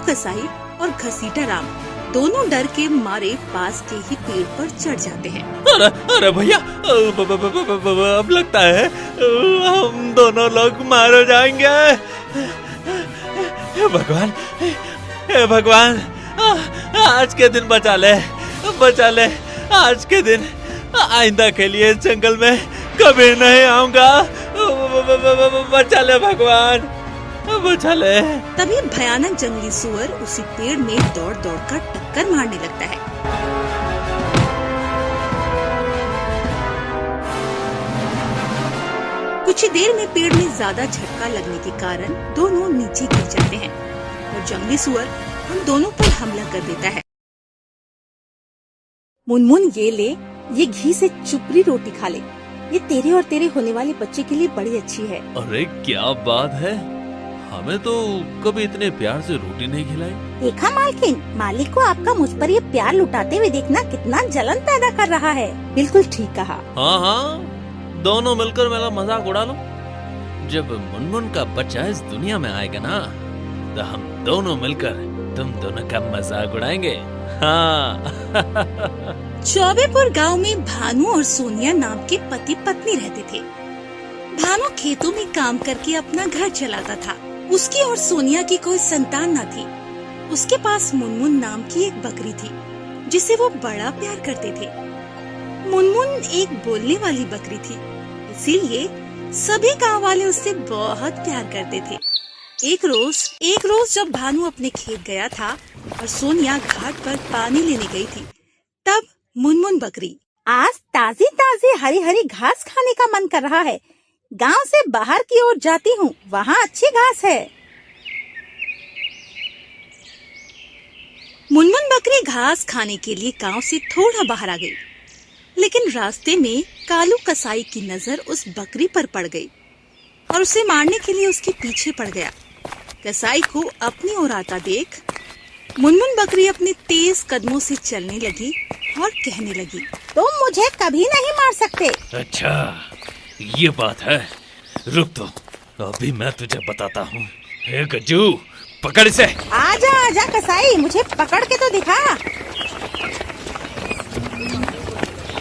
कसाई और घसीटा राम दोनों डर के मारे पास के ही पेड़ पर चढ़ जाते हैं। अरे भैया, अब लगता है हम दोनों लोग मारे जाएंगे। हे भगवान, हे भगवान, आज के दिन बचा ले, बचा ले आज के दिन। आइंदा के लिए जंगल में कभी नहीं आऊंगा। बचा ले भगवान, बचा ले। तभी भयानक जंगली सुअर उसी पेड़ में दौड़ दौड़ कर टक्कर मारने लगता है। कुछ ही देर में पेड़ में ज्यादा झटका लगने के कारण दोनों नीचे गिर जाते हैं और जंगली सुअर उन दोनों पर हमला कर देता है। मुनमुन, ये ले, ये घी से चुपड़ी रोटी खा ले। ये तेरे और तेरे होने वाले बच्चे के लिए बड़ी अच्छी है। अरे क्या बात है, हमें तो कभी इतने प्यार से रोटी नहीं खिलाई। देखा मालकिन, मालिक को आपका मुझ पर ये प्यार लुटाते हुए देखना कितना जलन पैदा कर रहा है। बिल्कुल ठीक कहा। हाँ हाँ, दोनों मिलकर मेरा मजाक उड़ा लो। जब मुनमुन का बच्चा इस दुनिया में आएगा ना, तो हम दोनों मिलकर तुम दोनों का मजाक उड़ाएंगे। हाँ। चौबेपुर गांव में भानु और सोनिया नाम के पति पत्नी रहते थे। भानु खेतों में काम करके अपना घर चलाता था। उसकी और सोनिया की कोई संतान न थी। उसके पास मुनमुन नाम की एक बकरी थी जिसे वो बड़ा प्यार करते थे। मुनमुन एक बोलने वाली बकरी थी, इसीलिए सभी गांव वाले उससे बहुत प्यार करते थे। एक रोज जब भानु अपने खेत गया था और सोनिया घाट पर पानी लेने गई थी, तब मुनमुन बकरी, आज ताजी ताजी हरी हरी घास खाने का मन कर रहा है। गांव से बाहर की ओर जाती हूँ, वहाँ अच्छी घास है। मुनमुन बकरी घास खाने के लिए गांव से थोड़ा बाहर आ गई, लेकिन रास्ते में कालू कसाई की नजर उस बकरी पर पड़ गई और उसे मारने के लिए उसके पीछे पड़ गया। कसाई को अपनी ओर आता देख मुनमुन बकरी अपने तेज कदमों से चलने लगी और कहने लगी, तुम मुझे कभी नहीं मार सकते। अच्छा, ये बात है। रुक तो, अभी मैं तुझे बताता हूँ। हे गज्जू, पकड़ इसे। आजा आजा कसाई, मुझे पकड़ के तो दिखा।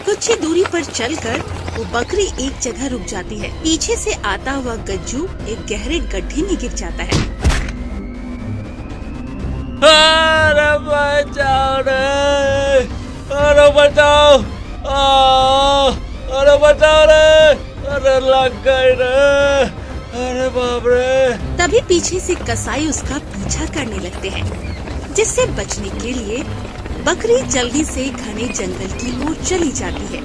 कुछ ही दूरी पर चलकर वो बकरी एक जगह रुक जाती है। पीछे से आता हुआ गज्जू एक गहरे गड्ढे में गिर जाता है। अरे बचाओ रे, अरे बचाओ, अरे बचाओ रे, अरे लग गई रे, अरे बाप रे। तभी पीछे से कसाई उसका पीछा करने लगते हैं। जिससे बचने के लिए बकरी जल्दी से घने जंगल की ओर चली जाती है।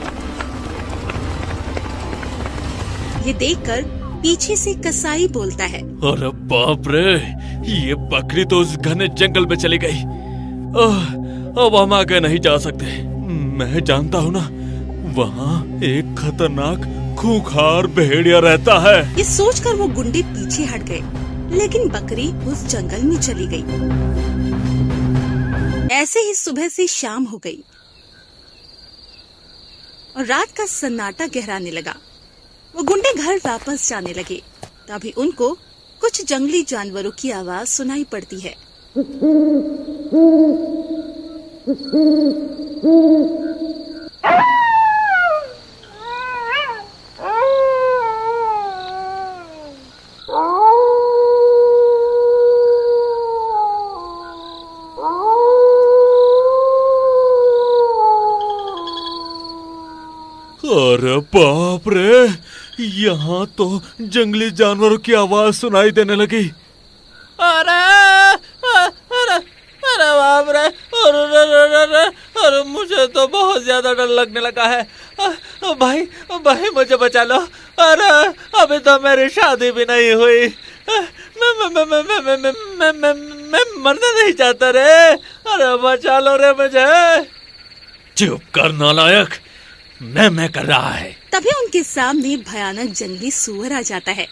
ये देखकर पीछे से कसाई बोलता है, अरे बाप रे, ये बकरी तो उस घने जंगल में चली गई। अब हम आगे नहीं जा सकते। मैं जानता हूँ ना, वहाँ एक खतरनाक खूंखार भेड़िया रहता है। ये सोचकर वो गुंडे पीछे हट गए, लेकिन बकरी उस जंगल में चली गई। ऐसे ही सुबह से शाम हो गई और रात का सन्नाटा गहराने लगा। वो गुंडे घर वापस जाने लगे। तभी उनको कुछ जंगली जानवरों की आवाज सुनाई पड़ती है। अरे बाप रे, यहाँ तो जंगली जानवरों की आवाज सुनाई देने लगी। अरे अरे अरे बाप रे, अरे अरे अरे अरे, मुझे तो बहुत ज्यादा डर लगने लगा है। भाई भाई मुझे बचा लो। अरे अभी तो मेरी शादी भी नहीं हुई। मैं मरना नहीं चाहता रे। अरे बचा लो रे मुझे। चुप कर नालायक, मैं कर रहा है। तभी उनके सामने भयानक जंगली सुअर आ जाता है।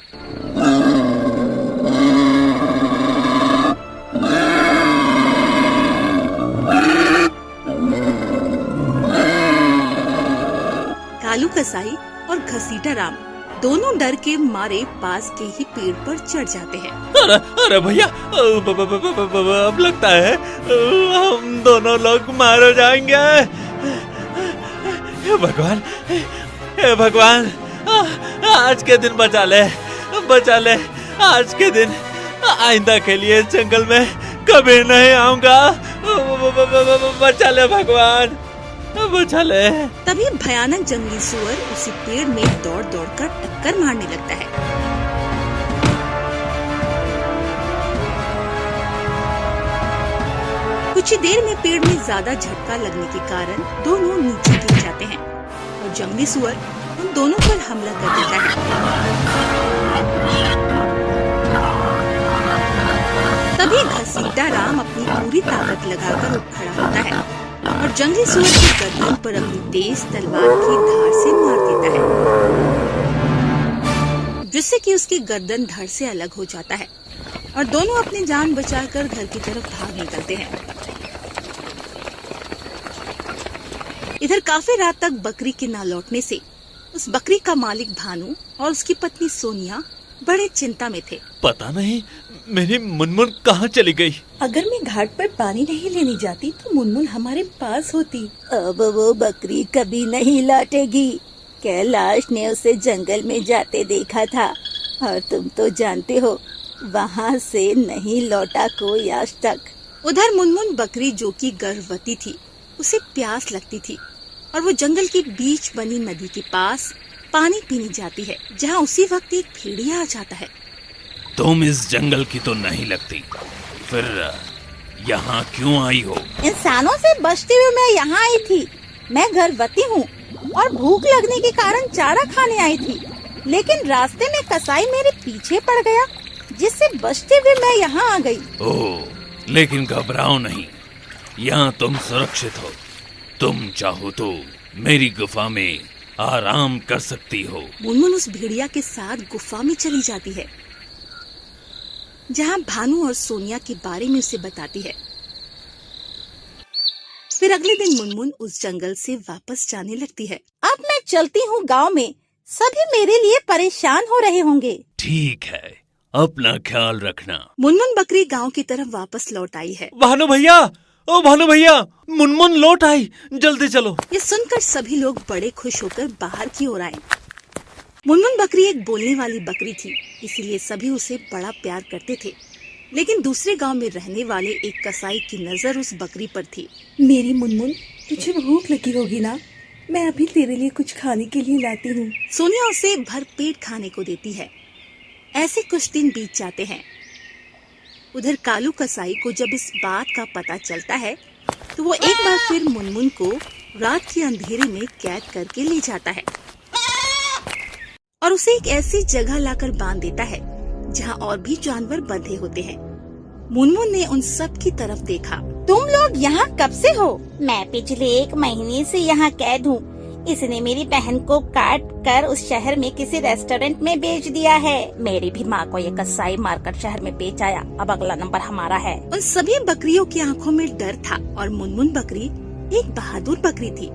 कालू कसाई और घसीटा राम दोनों डर के मारे पास के ही पेड़ पर चढ़ जाते हैं। अरे अरे भैया, अब लगता है हम दोनों लोग मारे जाएंगे। हे भगवान, हे भगवान, आज के दिन बचा ले, बचा ले आज के दिन। आइंदा के लिए जंगल में कभी नहीं आऊंगा। बचा ले भगवान, बचा ले। तभी भयानक जंगली सुअर उसी पेड़ में दौड़ दौड़ कर टक्कर मारने लगता है। कुछ ही देर में पेड़ में ज्यादा झटका लगने के कारण दोनों नीचे गिर जाते हैं और जंगली सुअर उन दोनों पर हमला कर देता है। तभी घसीटा राम अपनी पूरी ताकत लगाकर उठ खड़ा होता है और जंगली सुअर की गर्दन पर अपनी तेज तलवार की धार से मार देता है, जिससे कि उसकी गर्दन धड़ से अलग हो जाता है और दोनों अपनी जान बचाकर घर की तरफ भाग निकलते हैं। इधर काफी रात तक बकरी के ना लौटने से उस बकरी का मालिक भानु और उसकी पत्नी सोनिया बड़े चिंता में थे। पता नहीं मेरी मुनमुन कहाँ चली गई। अगर मैं घाट पर पानी नहीं लेने जाती तो मुनमुन हमारे पास होती। अब वो बकरी कभी नहीं लौटेगी। कैलाश ने उसे जंगल में जाते देखा था और तुम तो जानते हो वहाँ से नहीं लौटा कोई आज तक। उधर मुनमुन बकरी जो कि गर्भवती थी, उसे प्यास लगती थी और वो जंगल के बीच बनी नदी के पास पानी पीने जाती है, जहाँ उसी वक्त एक भेड़िया आ जाता है। तुम इस जंगल की तो नहीं लगती, फिर यहाँ क्यों आई हो? इंसानों से बचते हुए मैं यहाँ आई थी। मैं गर्भवती हूँ और भूख लगने के कारण चारा खाने आई थी, लेकिन रास्ते में कसाई मेरे पीछे पड़ गया, जिससे बचते हुए मैं यहाँ आ गई। ओह, लेकिन घबराओ नहीं, यहाँ तुम सुरक्षित हो। तुम चाहो तो मेरी गुफा में आराम कर सकती हो। मुनमुन उस भेड़िया के साथ गुफा में चली जाती है, जहाँ भानु और सोनिया के बारे में उसे बताती है। फिर अगले दिन मुनमुन उस जंगल से वापस जाने लगती है। अब मैं चलती हूँ गांव में, सभी मेरे लिए परेशान हो रहे होंगे। ठीक है, अपना ख्याल रखना। मुनमुन बकरी गांव की तरफ वापस लौट आई है। भानु भैया, ओ भानु भैया, मुनमुन लौट आई, जल्दी चलो। ये सुनकर सभी लोग बड़े खुश होकर बाहर की ओर आए। मुनमुन बकरी एक बोलने वाली बकरी थी, इसीलिए सभी उसे बड़ा प्यार करते थे। लेकिन दूसरे गांव में रहने वाले एक कसाई की नजर उस बकरी पर थी। मेरी मुनमुन, तुझे भूख लगी होगी ना? मैं अभी तेरे लिए कुछ खाने के लिए लाती हूँ। सोनिया उसे भर पेट खाने को देती है। ऐसे कुछ दिन बीत जाते हैं। उधर कालू कसाई को जब इस बात का पता चलता है तो वो एक बार फिर मुनमुन को रात के अंधेरे में कैद करके ले जाता है और उसे एक ऐसी जगह लाकर बांध देता है जहाँ और भी जानवर बंधे होते हैं। मुनमुन ने उन सब की तरफ देखा। तुम लोग यहाँ कब से हो? मैं पिछले 1 महीने से यहाँ कैद हूँ। इसने मेरी बहन को काट कर उस शहर में किसी रेस्टोरेंट में बेच दिया है। मेरी भी माँ को ये कसाई मारकर शहर में बेच आया। अब अगला नंबर हमारा है। उन सभी बकरियों की आंखों में डर था और मुनमुन बकरी एक बहादुर बकरी थी।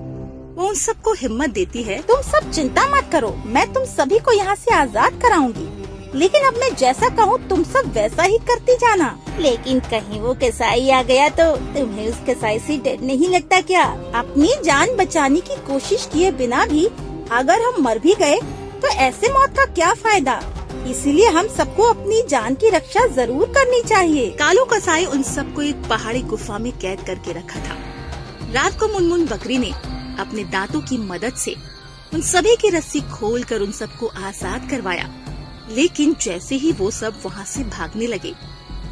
वो उन सबको हिम्मत देती है। तुम सब चिंता मत करो, मैं तुम सभी को यहाँ से आजाद कराऊंगी। लेकिन अब मैं जैसा कहूँ तुम सब वैसा ही करती जाना। लेकिन कहीं वो कसाई आ गया तो तुम्हें उस कसाई से डर नहीं लगता क्या? अपनी जान बचाने की कोशिश किए बिना भी अगर हम मर भी गए तो ऐसे मौत का क्या फायदा? इसीलिए हम सबको अपनी जान की रक्षा जरूर करनी चाहिए। कालू कसाई उन सबको एक पहाड़ी गुफा में कैद करके रखा था। रात को मुनमुन बकरी ने अपने दांतों की मदद से उन सभी की रस्सी खोलकर उन सबको आजाद करवाया। लेकिन जैसे ही वो सब वहाँ से भागने लगे,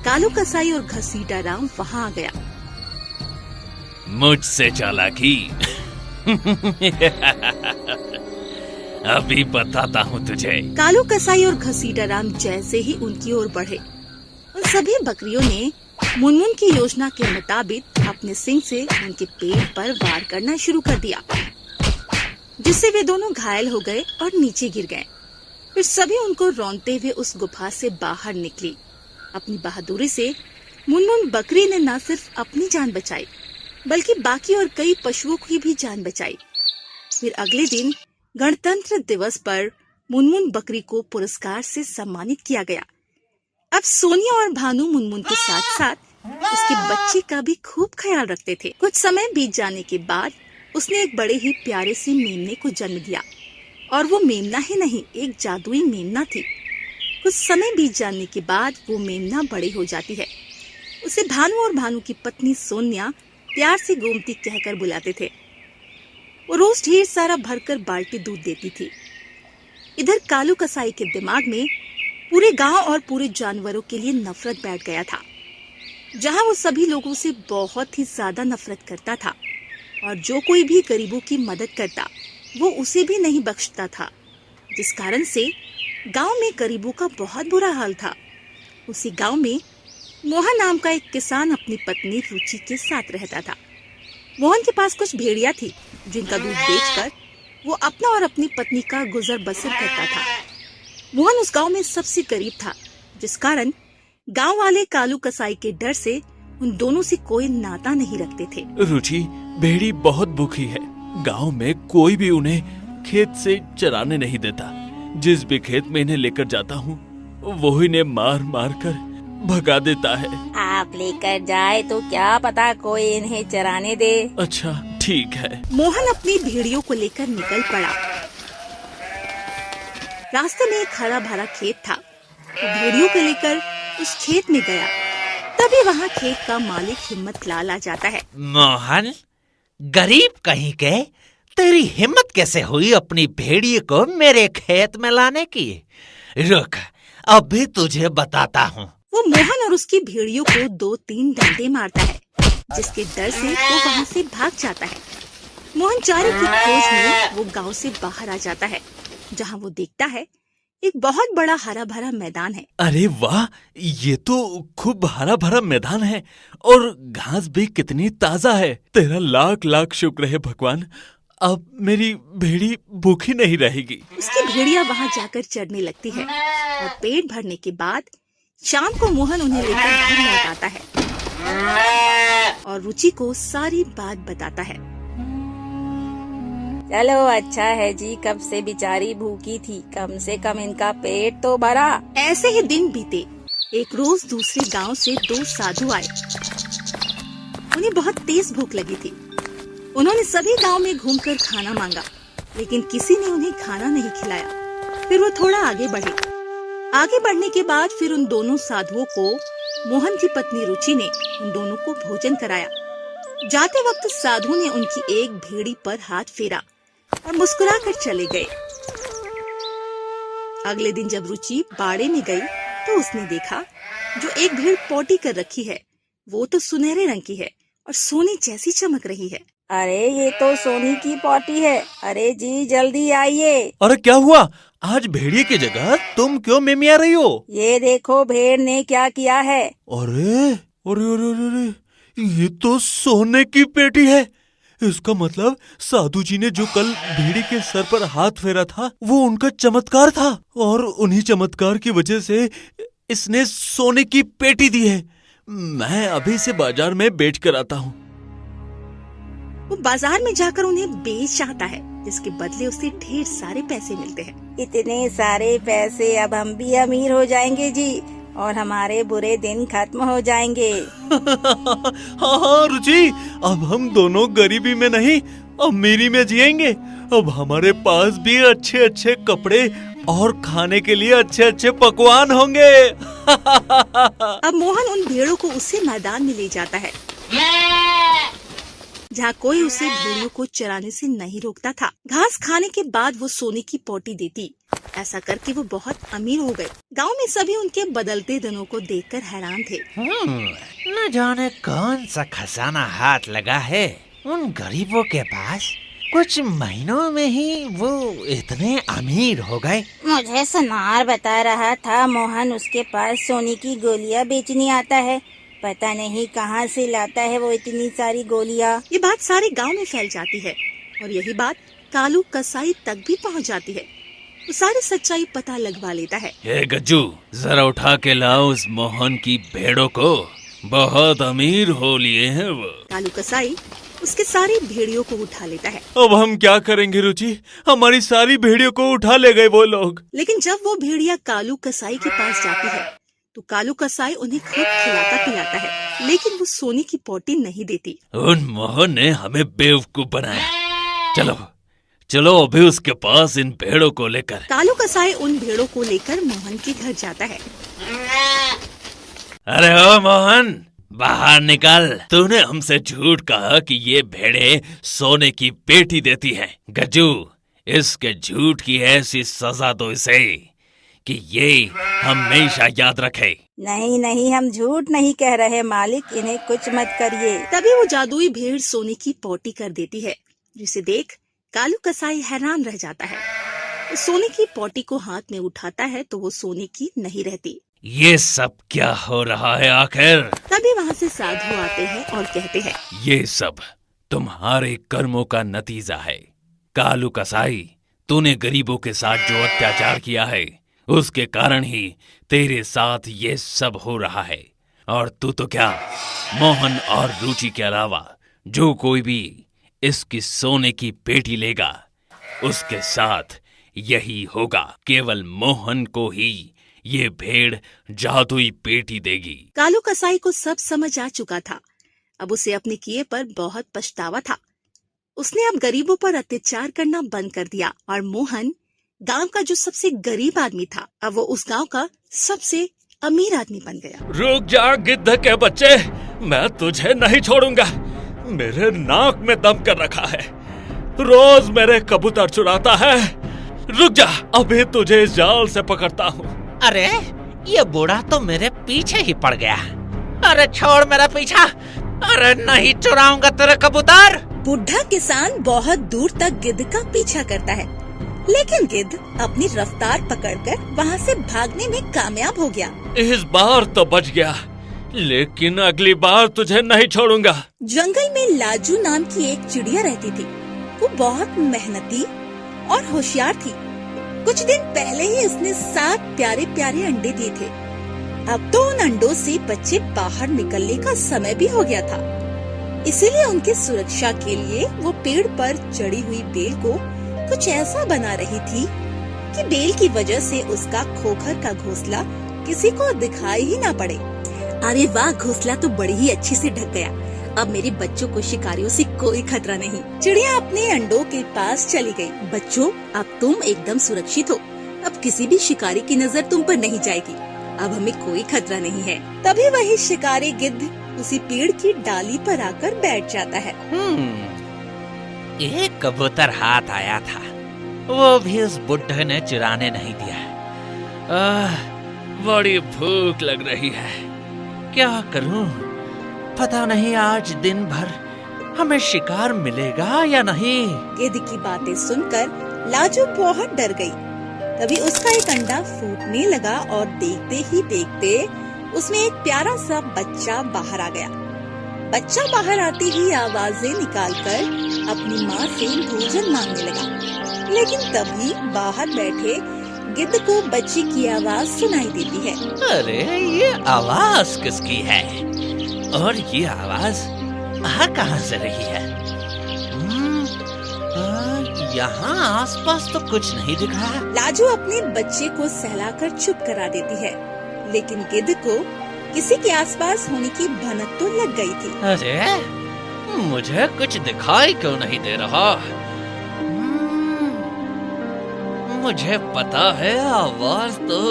कालू कसाई और घसीटा राम वहाँ आ गया। मुझसे चालाकी अभी बताता हूँ तुझे। कालू कसाई और घसीटा राम जैसे ही उनकी ओर बढ़े, उन सभी बकरियों ने मुनमुन की योजना के मुताबिक अपने सिंग से उनके पेट पर वार करना शुरू कर दिया, जिससे वे दोनों घायल हो गए और नीचे गिर गए। फिर सभी उनको रौंदते हुए उस गुफा से बाहर निकली। अपनी बहादुरी से मुनमुन बकरी ने न सिर्फ अपनी जान बचाई बल्कि बाकी और कई पशुओं की भी जान बचाई। फिर अगले दिन गणतंत्र दिवस पर मुनमुन बकरी को पुरस्कार से सम्मानित किया गया। अब सोनिया और भानु मुनमुन के साथ साथ उसके बच्चे का भी खूब ख्याल रखते थे। कुछ समय बीत जाने के बाद उसने एक बड़े ही प्यारे से मेमने को जन्म दिया, और वो मेमना ही नहीं, एक जादुई मेमना थी। कुछ समय बीत जाने के बाद वो मेमना बड़ी हो जाती है। उसे भानु और भानु की पत्नी सोनिया प्यार से गोमती कहकर बुलाते थे। वो रोज ढेर सारा भरकर बाल्टी दूध देती थी। इधर कालू कसाई के दिमाग में पूरे गांव और पूरे जानवरों के लिए नफरत बैठ गया था। जहां वो सभी लोगों से बहुत ही ज्यादा नफरत करता था, और जो कोई भी गरीबों की मदद करता वो उसे भी नहीं बख्शता था, जिस कारण से गांव में गरीबों का बहुत बुरा हाल था। उसी गांव में मोहन नाम का एक किसान अपनी पत्नी रुचि के साथ रहता था। मोहन के पास कुछ भेड़िया थी, जिनका दूध बेचकर वो अपना और अपनी पत्नी का गुजर बसर करता था। मोहन उस गांव में सबसे गरीब था, जिस कारण गांव वाले कालू कसाई के डर से उन दोनों से कोई नाता नहीं रखते थे। रुचि, भेड़ी बहुत भूखी है। गांव में कोई भी उन्हें खेत से चराने नहीं देता। जिस भी खेत में इन्हें लेकर जाता हूँ वो इन्हें मार मार कर भगा देता है। आप लेकर जाए तो क्या पता कोई इन्हें चराने दे। अच्छा, ठीक है। मोहन अपनी भेड़ियों को लेकर निकल पड़ा। रास्ते में एक हरा भरा खेत था। वो भेड़ियों को लेकर उस खेत में गया। तभी वहाँ खेत का मालिक हिम्मत लाल आ जाता है। मोहन, गरीब कहीं के, तेरी हिम्मत कैसे हुई अपनी भेड़िए को मेरे खेत में लाने की? रुक, अभी तुझे बताता हूँ। वो मोहन और उसकी भेड़ियों को 2-3 डंडे मारता है, जिसके डर से वो वहाँ से भाग जाता है। मोहन चारे की खोज में वो गांव से बाहर आ जाता है, जहाँ वो देखता है एक बहुत बड़ा हरा भरा मैदान है। अरे वाह, ये तो खूब हरा भरा मैदान है और घास भी कितनी ताजा है। तेरा लाख लाख शुक्र है भगवान, अब मेरी भेड़ी भूखी नहीं रहेगी। उसकी भेड़िया वहाँ जाकर चढ़ने लगती है, और पेट भरने के बाद शाम को मोहन उन्हें लेकर घर लौट आता है और रुचि को सारी बात बताता है। चलो अच्छा है जी, कब से बेचारी भूखी थी, कम से कम इनका पेट तो भरा। ऐसे ही दिन बीते। एक रोज दूसरे गांव से 2 साधु आए। उन्हें बहुत तेज भूख लगी थी। उन्होंने सभी गांव में घूमकर खाना मांगा, लेकिन किसी ने उन्हें खाना नहीं खिलाया। फिर वो थोड़ा आगे बढ़े। आगे बढ़ने के बाद फिर उन दोनों साधुओं को मोहन की पत्नी रुचि ने उन दोनों को भोजन कराया। जाते वक्त साधु ने उनकी एक भेड़ी पर हाथ फेरा और मुस्कुराकर चले गए। अगले दिन जब रुचि बाड़े में गई तो उसने देखा जो एक भेड़ पोटी कर रखी है वो तो सुनहरे रंग की है और सोने जैसी चमक रही है। अरे ये तो सोनी की पोटी है। अरे जी जल्दी आइए। अरे क्या हुआ? आज भेड़िए की जगह तुम क्यों मेमिया रही हो? ये देखो भेड़ ने क्या किया है। अरे अरे अरे अरे, ये तो सोने की पेटी है। इसका मतलब साधु जी ने जो कल भेड़ी के सर पर हाथ फेरा था वो उनका चमत्कार था, और उन्हीं चमत्कार की वजह से इसने सोने की पेटी दी है। मैं अभी से बाजार में बेच कर आता हूँ। वो बाजार में जाकर उन्हें बेच आता है, जिसके बदले उसे ढेर सारे पैसे मिलते हैं। इतने सारे पैसे, अब हम भी अमीर हो जाएंगे जी, और हमारे बुरे दिन खत्म हो जाएंगे। हाँ हाँ रुचि, अब हम दोनों गरीबी में नहीं अमीरी में जिएंगे। अब हमारे पास भी अच्छे अच्छे कपड़े और खाने के लिए अच्छे अच्छे पकवान होंगे। अब मोहन उन भेड़ों को उसे मैदान में ले जाता है, जहाँ कोई उसे भेड़ियों को चराने से नहीं रोकता था। घास खाने के बाद वो सोने की पोटी देती। ऐसा करके वो बहुत अमीर हो गए। गांव में सभी उनके बदलते दिनों को देखकर हैरान थे। न जाने कौन सा खजाना हाथ लगा है उन गरीबों के पास। कुछ महीनों में ही वो इतने अमीर हो गए। मुझे सुनार बता रहा था मोहन उसके पास सोने की गोलियां बेचनी आता है। पता नहीं कहाँ से लाता है वो इतनी सारी गोलियां। ये बात सारे गांव में फैल जाती है, और यही बात कालू कसाई तक भी पहुंच जाती है। वो सारी सच्चाई पता लगवा लेता है। ये गज्जू, जरा उठा के लाओ उस मोहन की भेड़ों को। बहुत अमीर हो लिए हैं वो। कालू कसाई उसके सारी भेड़ियों को उठा लेता है। अब हम क्या करेंगे रुचि? हमारी सारी भेड़ियों को उठा ले गए वो लोग। लेकिन जब वो भेड़िया कालू कसाई के पास जाती है तो कालू कसाई उन्हें खूब खिलाता पिलाता है, लेकिन वो सोने की पोटी नहीं देती। उन मोहन ने हमें बेवकूफ बनाया। चलो चलो अभी उसके पास इन भेड़ों को लेकर। कालू कसाई उन भेड़ों को लेकर मोहन के घर जाता है। अरे ओ मोहन, बाहर निकल। तूने हमसे झूठ कहा कि ये भेड़े सोने की पेटी देती हैं। गज्जू, इसके झूठ की ऐसी सजा दो इसे कि ये हमेशा याद रखे। नहीं नहीं, हम झूठ नहीं कह रहे मालिक, इन्हें कुछ मत करिए। तभी वो जादुई भेड़ सोने की पोटी कर देती है, जिसे देख कालू कसाई हैरान रह जाता है। वो सोने की पोटी को हाथ में उठाता है तो वो सोने की नहीं रहती। ये सब क्या हो रहा है आखिर? तभी वहाँ से साधु आते हैं और कहते हैं, ये सब तुम्हारे कर्मों का नतीजा है। कालू कसाई, तूने गरीबों के साथ जो अत्याचार किया है उसके कारण ही तेरे साथ ये सब हो रहा है। और तू तो क्या, मोहन और रुचि के अलावा जो कोई भी इसकी सोने की पेटी लेगा उसके साथ यही होगा। केवल मोहन को ही ये भेड़ जादुई पेटी देगी। कालू कसाई को सब समझ आ चुका था। अब उसे अपने किए पर बहुत पछतावा था। उसने अब गरीबों पर अत्याचार करना बंद कर दिया और मोहन गांव का जो सबसे गरीब आदमी था, अब वो उस गांव का सबसे अमीर आदमी बन गया। रुक जा गिद्ध के बच्चे, मैं तुझे नहीं छोड़ूंगा। मेरे नाक में दम कर रखा है, रोज मेरे कबूतर चुराता है। रुक जा, अभी तुझे इस जाल से पकड़ता हूँ। अरे ये बूढ़ा तो मेरे पीछे ही पड़ गया। अरे छोड़ मेरा पीछा। अरे नहीं चुराऊंगा तेरे कबूतर। बुढ़ा किसान बहुत दूर तक गिद्ध का पीछा करता है, लेकिन गिद्ध अपनी रफ्तार पकड़कर वहाँ से भागने में कामयाब हो गया। इस बार तो बच गया, लेकिन अगली बार तुझे नहीं छोड़ूंगा। जंगल में लाजू नाम की एक चिड़िया रहती थी। वो बहुत मेहनती और होशियार थी। कुछ दिन पहले ही उसने 7 प्यारे प्यारे अंडे दिए थे। अब तो उन अंडों से बच्चे बाहर निकलने का समय भी हो गया था। इसीलिए उनकी सुरक्षा के लिए वो पेड़ पर चढ़ी हुई बेल को कुछ ऐसा बना रही थी कि बेल की वजह से उसका खोखर का घोंसला किसी को दिखाई ही ना पड़े। अरे वाह, घोंसला तो बड़ी ही अच्छे से ढक गया। अब मेरे बच्चों को शिकारियों से कोई खतरा नहीं। चिड़िया अपने अंडों के पास चली गई। बच्चों, अब तुम एकदम सुरक्षित हो। अब किसी भी शिकारी की नजर तुम पर नहीं जाएगी। अब हमें कोई खतरा नहीं है। तभी वही शिकारी गिद्ध उसी पेड़ की डाली पर आकर बैठ जाता है। एक कबूतर हाथ आया था, वो भी उस बुड्ढे ने चुराने नहीं दिया। बड़ी भूख लग रही है, क्या करूं? पता नहीं आज दिन भर हमें शिकार मिलेगा या नहीं। गिद्ध की बातें सुनकर लाजू बहुत डर गई। तभी उसका एक अंडा फूटने लगा और देखते ही देखते उसमें एक प्यारा सा बच्चा बाहर आ गया। बच्चा बाहर आते ही आवाजें निकालकर अपनी माँ से भोजन मांगने लगा। लेकिन तभी बाहर बैठे गिद्ध को बच्चे की आवाज सुनाई देती है। अरे ये आवाज किसकी है? और ये आवाज आ कहाँ से रही है? यहाँ आसपास तो कुछ नहीं दिख रहा। लाजू अपने बच्चे को सहलाकर चुप करा देती है, लेकिन गिद्ध को किसी के आसपास होने की भनक तो लग गई थी। अरे मुझे कुछ दिखाई क्यों नहीं दे रहा? मुझे पता है आवाज तो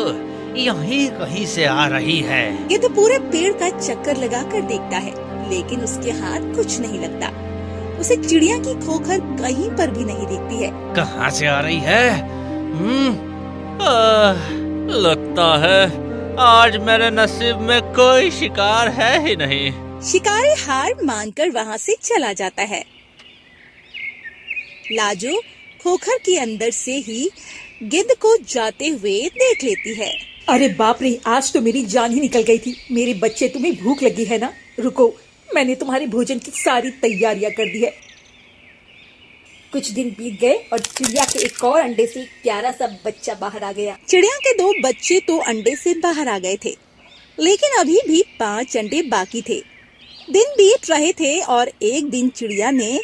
यहीं कहीं से आ रही है। गिद्ध पूरे पेड़ का चक्कर लगाकर देखता है, लेकिन उसके हाथ कुछ नहीं लगता। उसे चिड़िया की खोखर कहीं पर भी नहीं दिखती है। कहाँ से आ रही है? लगता है आज मेरे नसीब में कोई शिकार है ही नहीं। शिकारी हार मानकर वहाँ से चला जाता है। लाजू खोखर के अंदर से ही गिद्ध को जाते हुए देख लेती है। अरे बाप रे, आज तो मेरी जान ही निकल गई थी। मेरे बच्चे, तुम्हें भूख लगी है ना? रुको, मैंने तुम्हारे भोजन की सारी तैयारियां कर दी है। कुछ दिन बीत गए और चिड़िया के एक और अंडे से एक प्यारा सा बच्चा बाहर आ गया। चिड़िया के 2 बच्चे तो अंडे से बाहर आ गए थे, लेकिन अभी भी 5 अंडे बाकी थे। दिन बीत रहे थे और एक दिन चिड़िया ने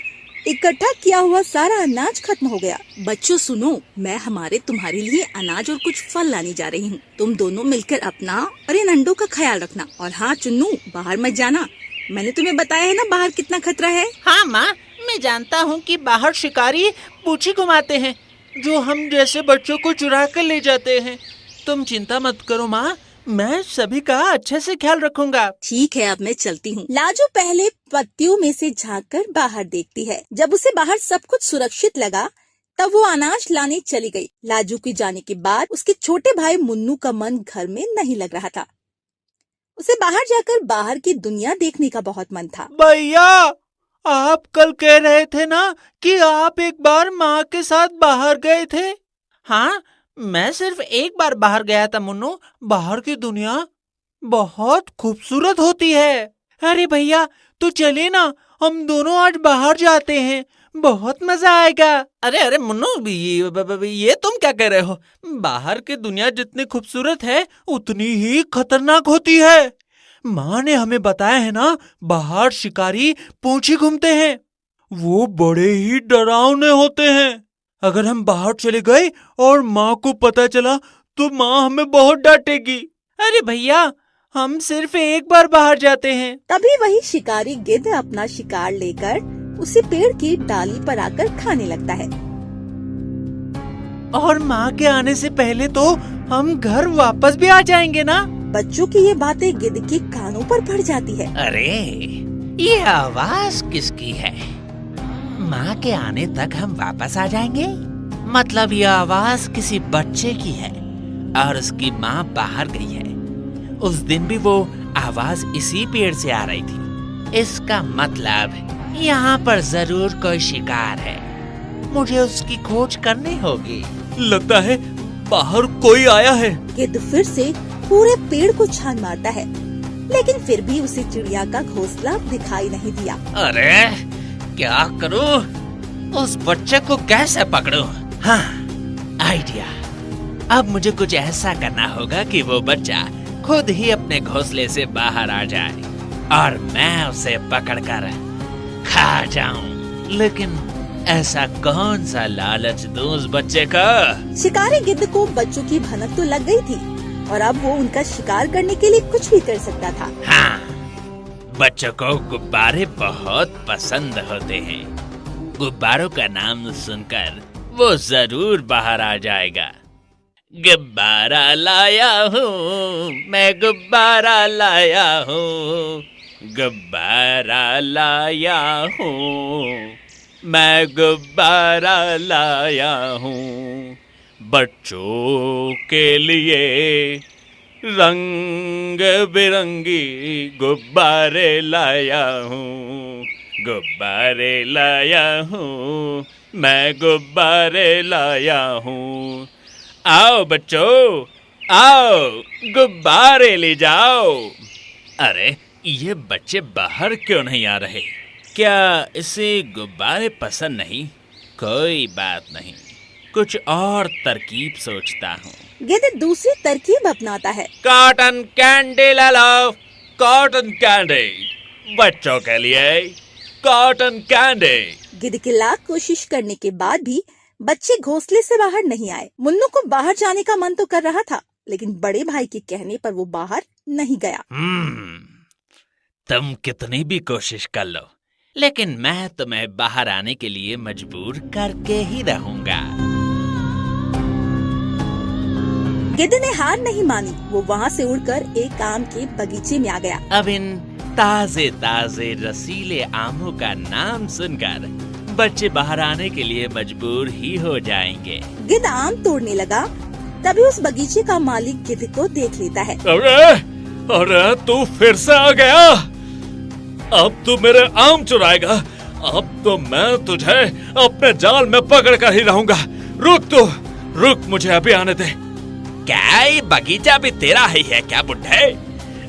इकट्ठा किया हुआ सारा अनाज खत्म हो गया। बच्चों सुनो, मैं हमारे तुम्हारे लिए अनाज और कुछ फल लाने जा रही हूँ। तुम दोनों मिलकर अपना और इन अंडों का ख्याल रखना। और हाँ चुन्नू, बाहर मत जाना, मैंने तुम्हें बताया है ना बाहर कितना खतरा है। हाँ माँ, मैं जानता हूँ कि बाहर शिकारी पूंछी घुमाते हैं जो हम जैसे बच्चों को चुरा कर ले जाते हैं। तुम चिंता मत करो माँ, मैं सभी का अच्छे से ख्याल रखूंगा। ठीक है, अब मैं चलती हूँ। लाजू पहले पत्तियों में से झांककर बाहर देखती है। जब उसे बाहर सब कुछ सुरक्षित लगा तब वो अनाज लाने चली गई। लाजू के जाने के बाद उसके छोटे भाई मुन्नू का मन घर में नहीं लग रहा था। उसे बाहर जाकर बाहर की दुनिया देखने का बहुत मन था। भैया, आप कल कह रहे थे ना कि आप एक बार माँ के साथ बाहर गए थे। हाँ, मैं सिर्फ एक बार बाहर गया था मुन्नू। बाहर की दुनिया बहुत खूबसूरत होती है। अरे भैया, तो चलिए ना, हम दोनों आज बाहर जाते हैं, बहुत मजा आएगा। अरे अरे मुन्नू, ये तुम क्या कह रहे हो? बाहर की दुनिया जितनी खूबसूरत है उतनी ही खतरनाक होती है। माँ ने हमें बताया है ना, बाहर शिकारी पूंछी घूमते हैं, वो बड़े ही डरावने होते हैं। अगर हम बाहर चले गए और माँ को पता चला तो माँ हमें बहुत डांटेगी। अरे भैया, हम सिर्फ एक बार बाहर जाते हैं। तभी वही शिकारी गिद्ध अपना शिकार लेकर उसी पेड़ की डाली पर आकर खाने लगता है। और माँ के आने से पहले तो हम घर वापस भी आ जाएंगे ना। बच्चों की ये बातें गिद्ध के कानों पर पड़ जाती है। अरे, ये आवाज किसकी है? माँ के आने तक हम वापस आ जाएंगे? मतलब ये आवाज किसी बच्चे की है और उसकी माँ बाहर गई है। उस दिन भी वो आवाज इसी पेड़ से आ रही थी। इसका मतलब यहाँ पर जरूर कोई शिकार है। मुझे उसकी खोज करनी होगी। लगता है बाहर कोई आया है। गिद्ध फिर से पूरे पेड़ को छान मारता है, लेकिन फिर भी उसे चिड़िया का घोंसला दिखाई नहीं दिया। अरे, क्या करूं? उस बच्चे को कैसे पकड़ूं? हाँ, आइडिया। अब मुझे कुछ ऐसा करना होगा कि वो बच्चा खुद ही अपने घोंसले से बाहर आ जाए और मैं उसे पकड़कर खा जाऊं। लेकिन ऐसा कौन सा लालच दूं उस बच्चे को? शिकारी गिद्ध को बच्चों की भनक तो लग गई थी और अब वो उनका शिकार करने के लिए कुछ भी कर सकता था। हाँ, बच्चों को गुब्बारे बहुत पसंद होते हैं। गुब्बारों का नाम सुनकर वो जरूर बाहर आ जाएगा। गुब्बारा लाया हूँ मैं, गुब्बारा लाया हूँ, गुब्बारा लाया हूँ मैं, गुब्बारा लाया हूँ बच्चों के लिए। रंग बिरंगी गुब्बारे लाया हूँ, गुब्बारे लाया हूँ मैं, गुब्बारे लाया हूँ। आओ बच्चों, आओ, गुब्बारे ले जाओ। अरे, ये बच्चे बाहर क्यों नहीं आ रहे? क्या इसे गुब्बारे पसंद नहीं? कोई बात नहीं, कुछ और तरकीब सोचता हूँ। गिद्ध दूसरी तरकीब अपनाता है। कॉटन कैंडी ला लो, कॉटन कैंडी बच्चों के लिए, कॉटन कैंडी। गिद्ध की लाख कोशिश करने के बाद भी बच्चे घोंसले से बाहर नहीं आए। मुन्नू को बाहर जाने का मन तो कर रहा था, लेकिन बड़े भाई के कहने पर वो बाहर नहीं गया। तुम कितनी भी कोशिश कर लो, लेकिन मैं तुम्हें बाहर आने के लिए मजबूर करके ही रहूंगा। गिद्ध ने हार नहीं मानी। वो वहाँ से उड़कर एक आम के बगीचे में आ गया। अब इन ताजे ताजे रसीले आमों का नाम सुनकर बच्चे बाहर आने के लिए मजबूर ही हो जाएंगे। गिद्ध आम तोड़ने लगा, तभी उस बगीचे का मालिक गिद्ध को देख लेता है। अरे तू फिर से आ गया? अब तू मेरे आम चुराएगा? अब तो मैं तुझे अपने जाल में पकड़ कर ही रहूंगा। रुक, मुझे अभी आने दे। क्या ये बगीचा भी तेरा ही है क्या बुड्ढे?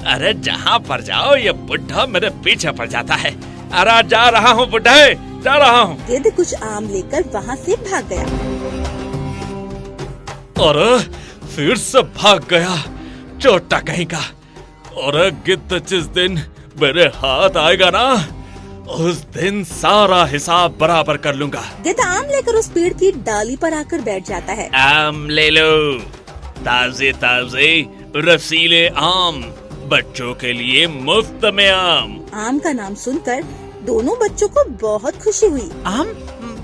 अरे जहाँ पर जाओ ये बुड्ढा मेरे पीछे पड़ जाता है। अरे जा रहा हूँ बुड्ढे, जा रहा हूँ। गिद्ध कुछ आम लेकर वहाँ से भाग गया। अरे फिर से भाग गया, चोटा कहीं का। और गिद्ध जिस दिन मेरे हाथ आएगा ना, उस दिन सारा हिसाब बराबर कर लूंगा। गिद्ध आम लेकर उस पेड़ की डाली पर आकर बैठ जाता है। आम ले लो, ताजे ताजे रसीले आम, बच्चों के लिए मुफ्त में आम। आम का नाम सुनकर दोनों बच्चों को बहुत खुशी हुई। आम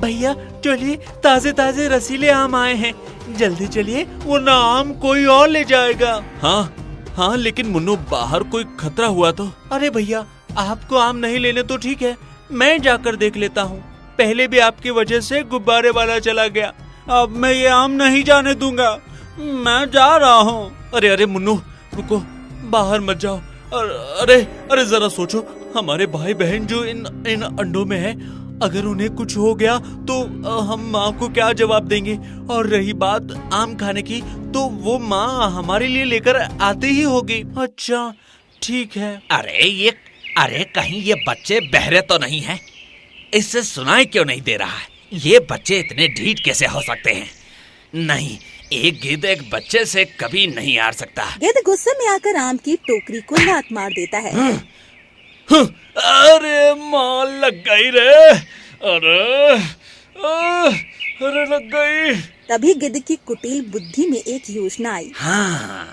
भैया चलिए, ताजे ताजे रसीले आम आए हैं, जल्दी चलिए वरना आम कोई और ले जाएगा। हाँ हाँ, लेकिन मुन्नू बाहर कोई खतरा हुआ तो? अरे भैया आपको आम नहीं लेने तो ठीक है, मैं जाकर देख लेता हूँ। पहले भी आपकी वजह से गुब्बारे वाला चला गया, अब मैं ये आम नहीं जाने दूंगा, मैं जा रहा हूँ। अरे अरे मुन्नू रुको, बाहर मत जाओ। अरे अरे जरा सोचो, हमारे भाई बहन जो इन अंडों में है, अगर उन्हें कुछ हो गया तो हम माँ को क्या जवाब देंगे? और रही बात आम खाने की, तो वो माँ हमारे लिए लेकर आती ही होगी। अच्छा ठीक है। अरे कहीं ये बच्चे बहरे तो नहीं हैं? इससे सुनाई क्यों नहीं दे रहा है? ये बच्चे इतने ढीठ कैसे हो सकते हैं? नहीं, एक गिद्ध एक बच्चे से कभी नहीं हार सकता। गिद्ध गुस्से में आकर आम की टोकरी को लात मार देता है। अरे माँ लग गई रे, अरे लग गई। तभी गिद्ध की कुटिल बुद्धि में एक योजना आई। हाँ,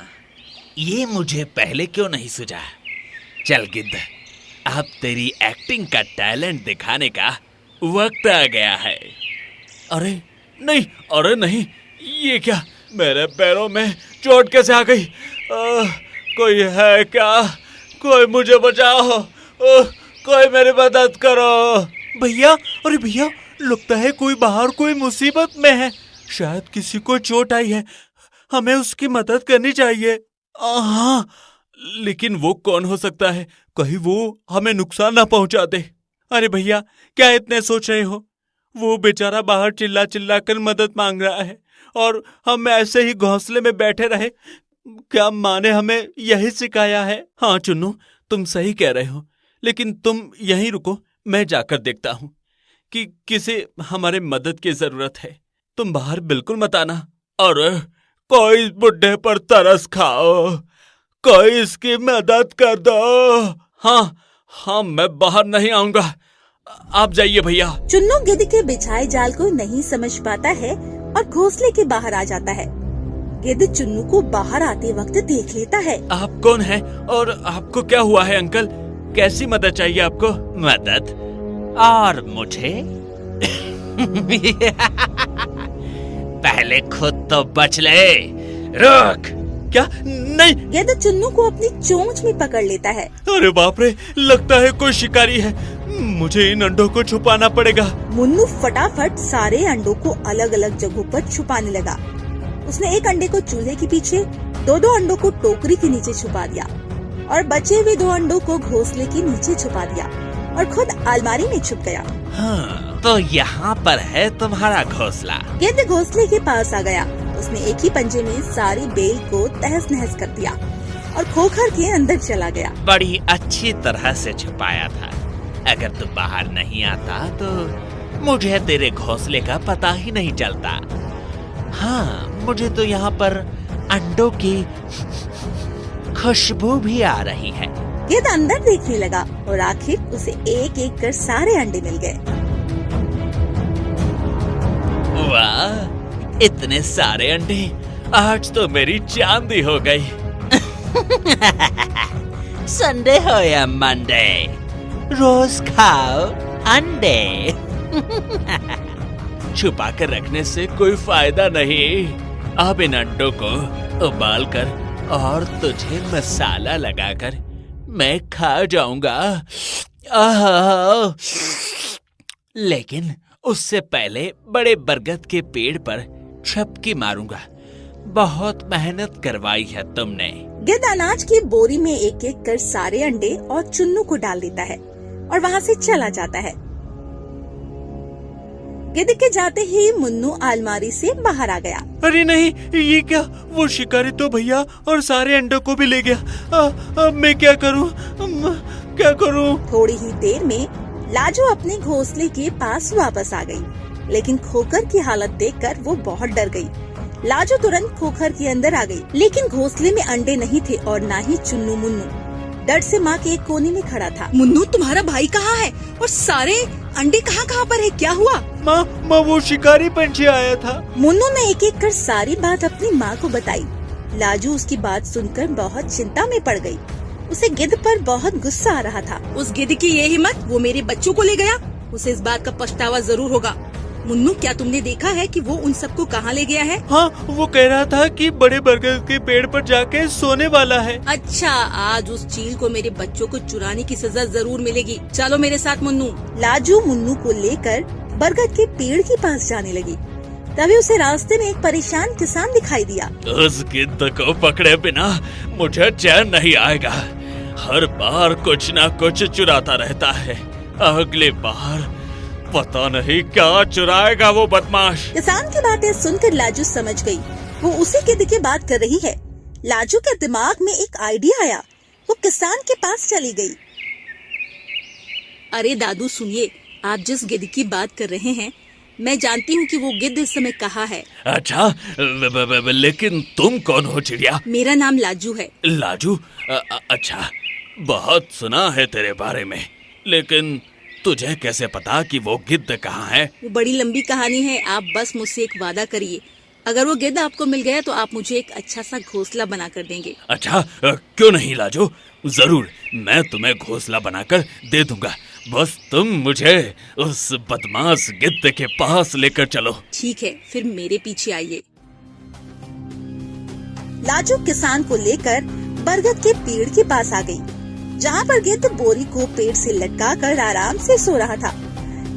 ये मुझे पहले क्यों नहीं सूझा? चल गिद्ध, अब तेरी एक्टिंग का टैलेंट दिखाने का वक्त आ गया है। अरे नहीं, ये क्या, मेरे पैरों में चोट कैसे आ गई? कोई है क्या? कोई मुझे बचाओ, कोई मेरी मदद करो। भैया, अरे भैया लगता है कोई बाहर कोई मुसीबत में है, शायद किसी को चोट आई है, हमें उसकी मदद करनी चाहिए। हाँ, लेकिन वो कौन हो सकता है? कहीं वो हमें नुकसान ना पहुंचा दे। अरे भैया क्या इतने सोच रहे हो? वो बेचारा बाहर चिल्ला चिल्ला कर मदद मांग रहा है और हम ऐसे ही घोंसले में बैठे रहे। क्या माँ ने हमें यही सिखाया है? हाँ चुन्नू, तुम सही कह रहे हो, लेकिन तुम यहीं रुको, मैं जाकर देखता हूँ कि किसे हमारे मदद की जरूरत है। तुम बाहर बिल्कुल मत आना। अरे कोई इस बुड्ढे पर तरस खाओ, कोई इसकी मदद कर दो। हाँ, मैं बाहर नहीं आऊंगा, आप जाइए भैया। चुन्नू गिद्ध के बिछाए जाल को नहीं समझ पाता है और घोंसले के बाहर आ जाता है। गिद्ध चुन्नू को बाहर आते वक्त देख लेता है। आप कौन हैं और आपको क्या हुआ है अंकल? कैसी मदद चाहिए आपको? मदद? और मुझे? पहले खुद तो बच ले। रुक। क्या? नहीं। गिद्ध चुन्नू को अपनी चोंच में पकड़ लेता है। अरे बाप रे, लगता है कोई शिकारी है, मुझे इन अंडों को छुपाना पड़ेगा। मुन्नू फटाफट सारे अंडों को अलग अलग जगहों पर छुपाने लगा। उसने एक अंडे को चूल्हे के पीछे, दो अंडों को टोकरी के नीचे छुपा दिया और बचे हुए 2 अंडों को घोंसले के नीचे छुपा दिया और खुद अलमारी में छुप गया। हाँ, तो यहाँ पर है तुम्हारा घोंसला। गिद्ध घोंसले के पास आ गया। उसने एक ही पंजे में सारी बेल को तहस नहस कर दिया और खोखर के अंदर चला गया। बड़ी अच्छी तरह से छुपाया था। अगर तू बाहर नहीं आता तो मुझे तेरे घोंसले का पता ही नहीं चलता। हाँ, मुझे तो यहाँ पर अंडों की खुशबू भी आ रही है। गिद्ध अंदर देखने लगा और आखिर उसे एक एक कर सारे अंडे मिल गए। वाह, इतने सारे अंडे, आज तो मेरी चांदी हो गई। संडे हो या मंडे, रोज खाओ अंडे। छुपा कर रखने से कोई फायदा नहीं। अब इन अंडों को उबाल कर और तुझे मसाला लगाकर मैं खा जाऊंगा। लेकिन उससे पहले बड़े बरगद के पेड़ पर छपकी मारूंगा। बहुत मेहनत करवाई है तुमने। गिद्ध अनाज की बोरी में एक एक कर सारे अंडे और चुन्नू को डाल देता है और वहाँ से चला जाता है। गिद्ध के जाते ही मुन्नू अलमारी से बाहर आ गया। अरे नहीं, ये क्या? वो शिकारी तो भैया और सारे अंडों को भी ले गया। अब मैं क्या करूं? क्या करूं? थोड़ी ही देर में लाजो अपने घोंसले के पास वापस आ गई, लेकिन खोखर की हालत देखकर वो बहुत डर गई। लाजो तुरंत खोखर के अंदर आ गई, लेकिन घोंसले में अंडे नहीं थे और ना ही चुन्नू मुन्नू। डर से माँ के एक कोने में खड़ा था। मुन्नू, तुम्हारा भाई कहाँ है और सारे अंडे कहाँ कहाँ पर है? क्या हुआ? माँ वो शिकारी पंछी आया था। मुन्नू ने एक एक कर सारी बात अपनी माँ को बताई। लाजू उसकी बात सुनकर बहुत चिंता में पड़ गई। उसे गिद्ध पर बहुत गुस्सा आ रहा था। उस गिद्ध की ये हिम्मत, वो मेरे बच्चों को ले गया। उसे इस बात का पछतावा जरूर होगा। मुन्नू, क्या तुमने देखा है कि वो उन सबको कहाँ ले गया है? हाँ, वो कह रहा था कि बड़े बरगद के पेड़ पर जाके सोने वाला है। अच्छा, आज उस चील को मेरे बच्चों को चुराने की सजा जरूर मिलेगी। चलो मेरे साथ मुन्नू। लाजू मुन्नू को लेकर बरगद के पेड़ के पास जाने लगी। तभी उसे रास्ते में एक परेशान किसान दिखाई दिया। उस गिद्ध को पकड़े बिना मुझे चैन नहीं आएगा। हर बार कुछ ना कुछ चुराता रहता है। अगली बार पता नहीं क्या चुराएगा वो बदमाश। किसान की बातें सुनकर लाजू समझ गई वो उसी गिद्ध की बात कर रही है। लाजू के दिमाग में एक आइडिया आया। वो किसान के पास चली गई। अरे दादू सुनिए, आप जिस गिद्ध की बात कर रहे हैं, मैं जानती हूँ कि वो गिद्ध इस समय कहाँ है। अच्छा, लेकिन तुम कौन हो चिड़िया? मेरा नाम लाजू है। लाजू? अच्छा, बहुत सुना है तेरे बारे में, लेकिन तुझे कैसे पता कि वो गिद्ध कहाँ है? वो बड़ी लंबी कहानी है। आप बस मुझसे एक वादा करिए, अगर वो गिद्ध आपको मिल गया तो आप मुझे एक अच्छा सा घोंसला बना कर देंगे। अच्छा, क्यों नहीं लाजू, जरूर मैं तुम्हें घोंसला बनाकर दे दूंगा। बस तुम मुझे उस बदमाश गिद्ध के पास लेकर चलो। ठीक है, फिर मेरे पीछे आइए। लाजू किसान को लेकर बरगद के पेड़ के पास आ गई, जहाँ पर गिद्ध बोरी को पेड़ से लटकाकर आराम से सो रहा था।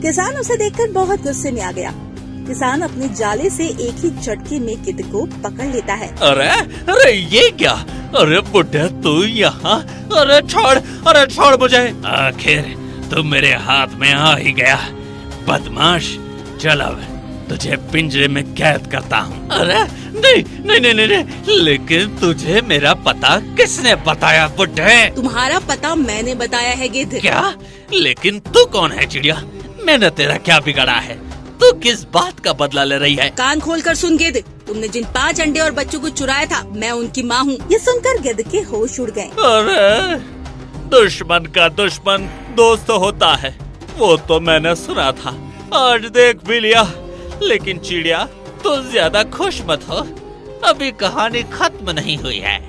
किसान उसे देखकर बहुत गुस्से में आ गया। किसान अपने जाले से एक ही झटके में गिद्ध को पकड़ लेता है। अरे ये क्या? अरे बुड्ढे तू यहाँ? अरे छोड़ मुझे। आखिर तू मेरे हाथ में आ ही गया, बदमाश। चल अब तुझे पिंजरे में कैद करता हूँ। अरे नहीं, लेकिन तुझे मेरा पता किसने बताया बुड्ढे? तुम्हारा पता मैंने बताया है गिद्ध। क्या? लेकिन तू कौन है चिड़िया? मैंने तेरा क्या बिगाड़ा है? तू किस बात का बदला ले रही है? कान खोलकर सुन गिद्ध, तुमने जिन 5 अंडे और बच्चों को चुराया था, मैं उनकी माँ हूँ। ये सुनकर गिद्ध के होश उड़ गए। अरे दुश्मन का दुश्मन दोस्त होता है, वो तो मैंने सुना था, आज देख भी लिया। लेकिन चिड़िया, तू ज्यादा खुश मत हो, अभी कहानी खत्म नहीं हुई है।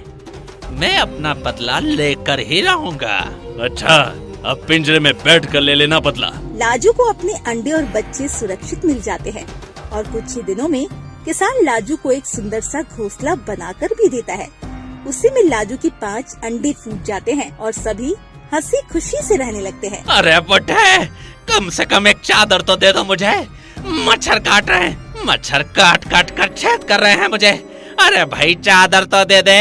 मैं अपना बदला लेकर ही रहूंगा। अच्छा, अब पिंजरे में बैठ कर ले लेना बदला। लाजू को अपने अंडे और बच्चे सुरक्षित मिल जाते हैं और कुछ ही दिनों में किसान लाजू को एक सुंदर सा घोंसला बनाकर भी देता है। उसी में लाजू की 5 अंडे फूट जाते हैं और सभी हंसी खुशी से रहने लगते हैं। अरे बुड्ढे, कम से कम एक चादर तो दे दो मुझे। मच्छर काट रहे हैं, मच्छर काट कर छेद कर रहे हैं मुझे। अरे भाई चादर तो दे दे।